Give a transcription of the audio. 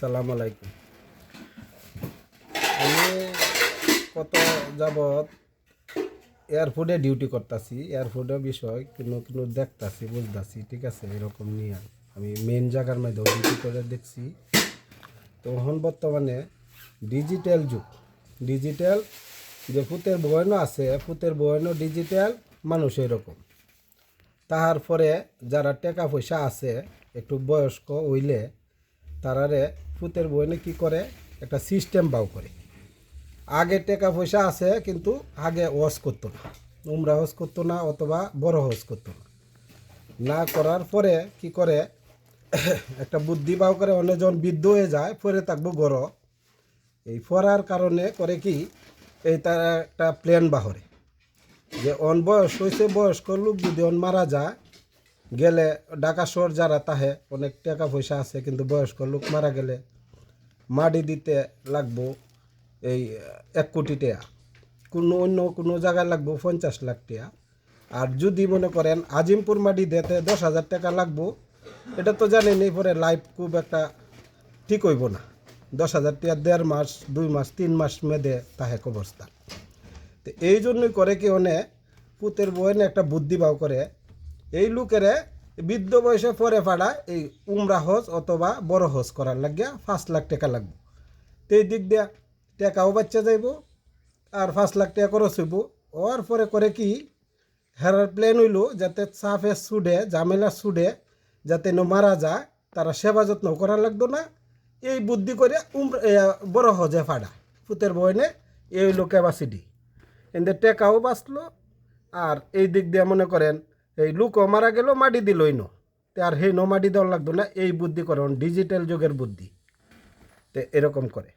আসসালামু আলাইকুম। আমি কত যাবৎ এয়ারপোর্টে ডিউটি করতেছি। এয়ারপোর্টের বিষয় কোনো কোনো দেখতাছি, বুঝতেছি, ঠিক আছে, এরকম নিয়ে আমি মেন জায়গার মধ্যে ডিউটি করে দেখছি। তো এখন বর্তমানে ডিজিটাল যুগ, ডিজিটাল যে ফুতের বয়নও আছে, ফুতের বয়নও ডিজিটাল মানুষ এরকম। তাহার পরে যারা টাকা পয়সা আছে একটু বয়স্ক হইলে তারারে ফুতের বয়নে কি করে একটা সিস্টেম বাউ করে। আগে টাকা পয়সা আছে কিন্তু আগে ওয়াশ করতো না, উমরা হজ করতো না অথবা বড় হজ করতো না। না করার পরে কি করে একটা বুদ্ধি বাউ করে, অনেকজন বৃদ্ধ হয়ে যায়, পরে থাকবো গড়। এই পড়ার কারণে করে কি এই তার একটা প্ল্যান বাহরে যে অন বয়স হয়েছে, বয়স্ক লোক যদি অন মারা যায় গেলে ঢাকা শহর যারা তাহে অনেক টাকা পয়সা আছে কিন্তু বয়স্ক লোক মারা গেলে মাটি দিতে লাগবো এই 1 কোটি টাকা, কোনো অন্য কোনো জায়গায় লাগবো 50 লাখ টাকা। আর যদি মনে করেন আজিমপুর মাটি দিতে 10,000 টাকা লাগবো, এটা তো জানেন এই পরে লাইফ খুব একটা ঠিক হইব না। 10,000 টাকা 1.5 মাস 2 মাস 3 মাস মেদে তাহে অবস্থা। তো এই জন্যই করে কি অনে পুতের বয়নে একটা বুদ্ধি বাউ করে এই লোকেরে বৃদ্ধ বয়সে পরে পাড়া এই উমরা হজ অথবা বড় হজ করার লাগিয়া 5 লাখ টাকা লাগবে। তো এই দিক দিয়া টাকাও বাচ্চা যাইব আর 5 লাখ টাকা খরচ হইব। ওর পরে করে কি হেরার প্ল্যান হইল যাতে সাফে সুডে ঝামেলা সুডে যাতে মারা যায়, তারা সেবা যত্ন করার লাগতো না। এই বুদ্ধি করে বড় হজে ফাড়া ফুতের বয়নে এই হইল ক্যাপাসিটি। এদের টেকাও বাঁচলো আর এই দিক দিয়ে মনে করেন এই লুকও মারা গেল, মাটি দিলই ন, আর সেই মাটি দেওয়ার লাগতো না। এই বুদ্ধি করে ডিজিটাল যুগের বুদ্ধি, তো এরকম করে।